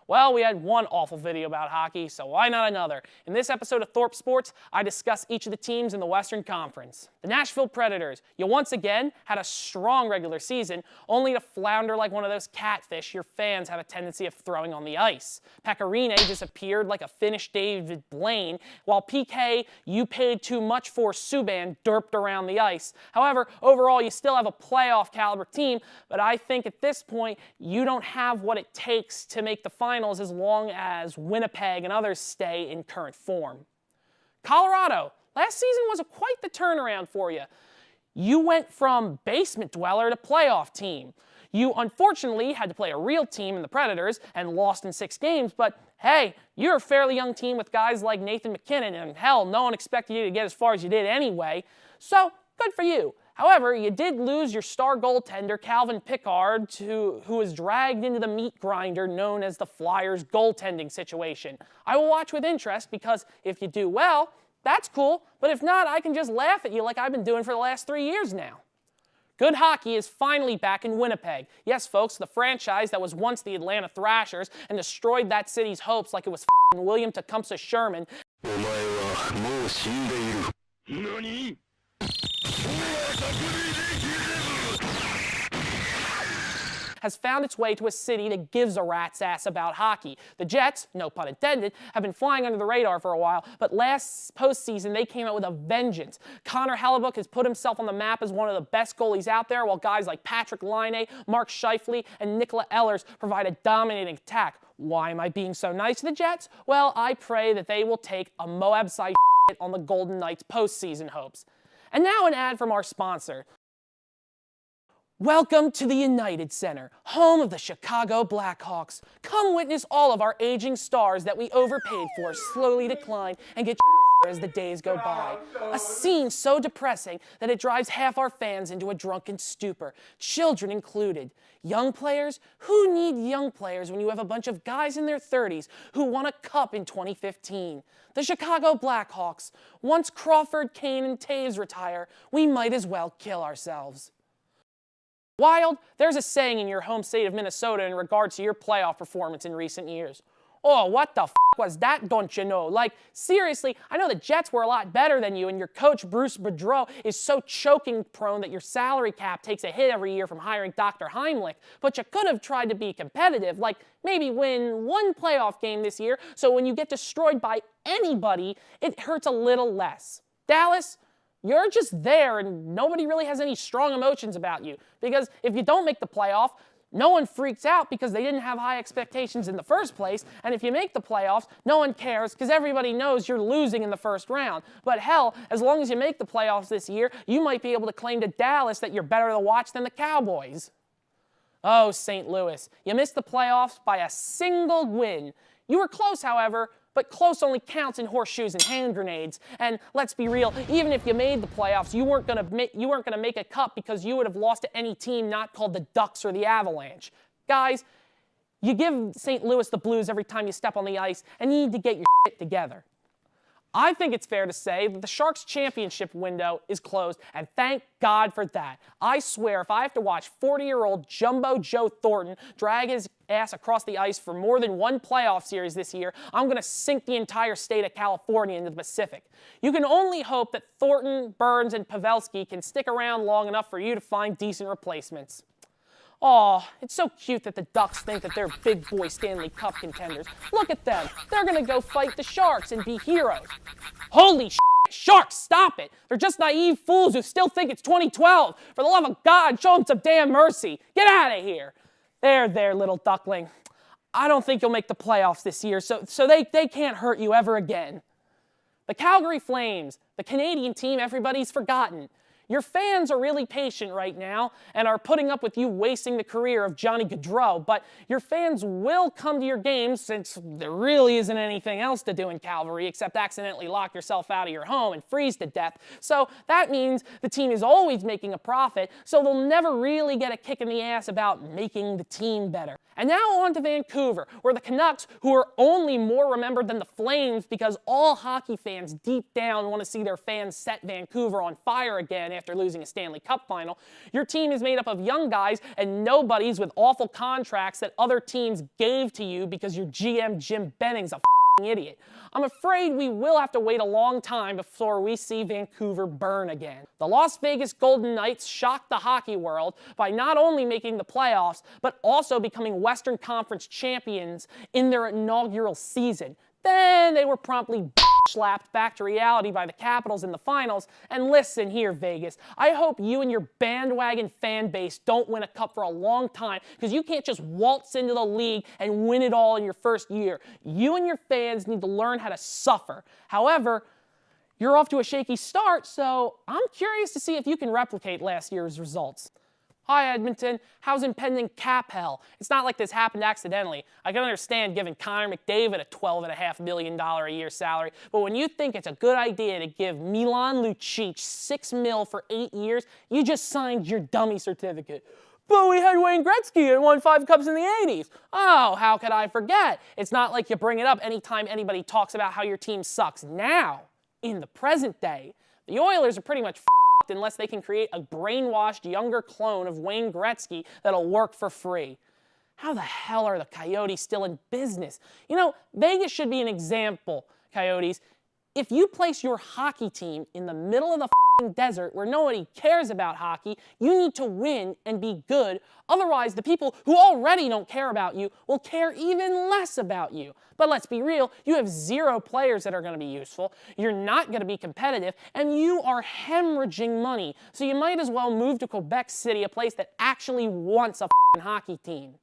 Well, we had one awful video about hockey, so why not another? In this episode of Thorpe Sports, I discuss each of the teams in the Western Conference. The Nashville Predators, you once again had a strong regular season, only to flounder like one of those catfish your fans have a tendency of throwing on the ice. Pecorine disappeared like a Finnish David Blaine, while PK, you paid too much for Subban, derped around the ice. However, overall, you still have a playoff caliber team, but I think at this point, you don't have what it takes to make the finals as long as Winnipeg and others stay in current form. Colorado, last season was quite the turnaround for you. You went from basement dweller to playoff team. You unfortunately had to play a real team in the Predators and lost in 6 games, but hey, you're a fairly young team with guys like Nathan MacKinnon, and hell, no one expected you to get as far as you did anyway, so good for you. However, you did lose your star goaltender, Calvin Pickard, who was dragged into the meat grinder known as the Flyers' goaltending situation. I will watch with interest because if you do well, that's cool, but if not, I can just laugh at you like I've been doing for the last 3 years now. Good hockey is finally back in Winnipeg. Yes, folks, the franchise that was once the Atlanta Thrashers and destroyed that city's hopes like it was f***ing William Tecumseh Sherman. Has found its way to a city that gives a rat's ass about hockey. The Jets, no pun intended, have been flying under the radar for a while, but last postseason they came out with a vengeance. Connor Hellebuyck has put himself on the map as one of the best goalies out there, while guys like Patrick Laine, Mark Scheifele, and Nikola Ehlers provide a dominating attack. Why am I being so nice to the Jets? Well, I pray that they will take a Moab-sized hit on the Golden Knights' postseason hopes. And now an ad from our sponsor. Welcome to the United Center, home of the Chicago Blackhawks. Come witness all of our aging stars that we overpaid for slowly decline and get as the days go by. A scene so depressing that it drives half our fans into a drunken stupor, children included. Young players? Who need young players when you have a bunch of guys in their 30s who won a cup in 2015? The Chicago Blackhawks. Once Crawford, Kane, and Taves retire, we might as well kill ourselves. Wild, there's a saying in your home state of Minnesota in regards to your playoff performance in recent years. Oh, what the f*** was that, don't you know? Like, seriously, I know the Jets were a lot better than you, and your coach, Bruce Boudreau, is so choking prone that your salary cap takes a hit every year from hiring Dr. Heimlich, but you could have tried to be competitive, like maybe win one playoff game this year, so when you get destroyed by anybody, it hurts a little less. Dallas? You're just there and nobody really has any strong emotions about you. Because if you don't make the playoff, no one freaks out because they didn't have high expectations in the first place. And if you make the playoffs, no one cares because everybody knows you're losing in the first round. But hell, as long as you make the playoffs this year, you might be able to claim to Dallas that you're better to watch than the Cowboys. Oh, St. Louis, you missed the playoffs by a single win. You were close, however, but close only counts in horseshoes and hand grenades. And let's be real, even if you made the playoffs, you weren't gonna make a cup because you would have lost to any team not called the Ducks or the Avalanche. Guys, you give St. Louis the blues every time you step on the ice, and you need to get your shit together. I think it's fair to say that the Sharks' championship window is closed, and thank God for that. I swear, if I have to watch 40-year-old Jumbo Joe Thornton drag his ass across the ice for more than one playoff series this year, I'm going to sink the entire state of California into the Pacific. You can only hope that Thornton, Burns, and Pavelski can stick around long enough for you to find decent replacements. Aw, it's so cute that the Ducks think that they're big boy Stanley Cup contenders. Look at them. They're going to go fight the Sharks and be heroes. Holy shit, Sharks, stop it. They're just naive fools who still think it's 2012. For the love of God, show them some damn mercy. Get out of here. There, little duckling. I don't think you'll make the playoffs this year, so they can't hurt you ever again. The Calgary Flames, the Canadian team everybody's forgotten. Your fans are really patient right now and are putting up with you wasting the career of Johnny Gaudreau, but your fans will come to your games since there really isn't anything else to do in Calgary except accidentally lock yourself out of your home and freeze to death. So that means the team is always making a profit, so they'll never really get a kick in the ass about making the team better. And now on to Vancouver, where the Canucks, who are only more remembered than the Flames because all hockey fans deep down want to see their fans set Vancouver on fire again after losing a Stanley Cup final. Your team is made up of young guys and nobodies with awful contracts that other teams gave to you because your GM Jim Benning's a idiot. I'm afraid we will have to wait a long time before we see Vancouver burn again. The Las Vegas Golden Knights shocked the hockey world by not only making the playoffs, but also becoming Western Conference champions in their inaugural season. Then they were promptly slapped back to reality by the Capitals in the finals. And listen here, Vegas, I hope you and your bandwagon fan base don't win a cup for a long time, because you can't just waltz into the league and win it all in your first year. You and your fans need to learn how to suffer. However, you're off to a shaky start, so I'm curious to see if you can replicate last year's results. Hi, Edmonton. How's impending cap hell? It's not like this happened accidentally. I can understand giving Connor McDavid a $12.5 million a year salary, but when you think it's a good idea to give Milan Lucic $6 million for 8 years, you just signed your dummy certificate. But we had Wayne Gretzky and won 5 cups in the 80s. Oh, how could I forget? It's not like you bring it up anytime anybody talks about how your team sucks. Now, in the present day, the Oilers are pretty much unless they can create a brainwashed younger clone of Wayne Gretzky that'll work for free. How the hell are the Coyotes still in business? You know, Vegas should be an example, Coyotes. If you place your hockey team in the middle of the desert where nobody cares about hockey, you need to win and be good. Otherwise, the people who already don't care about you will care even less about you. But let's be real, you have 0 players that are going to be useful, you're not going to be competitive, and you are hemorrhaging money. So you might as well move to Quebec City, a place that actually wants a hockey team.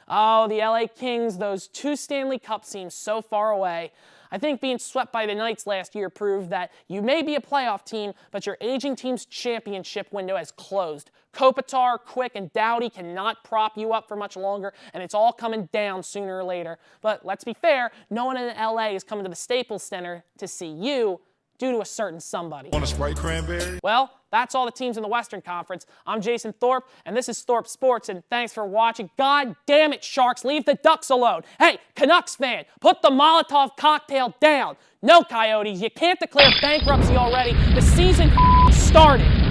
Oh, the LA Kings, those 2 Stanley Cups seem so far away. I think being swept by the Knights last year proved that you may be a playoff team, but your aging team's championship window has closed. Kopitar, Quick, and Doughty cannot prop you up for much longer, and it's all coming down sooner or later. But let's be fair, no one in LA is coming to the Staples Center to see you due to a certain somebody. Want a Sprite cranberry? Well, that's all the teams in the Western Conference. I'm Jason Thorpe, and this is Thorpe Sports, and thanks for watching. God damn it, Sharks, leave the Ducks alone. Hey, Canucks fan, put the Molotov cocktail down. No, Coyotes, you can't declare bankruptcy already. The season started.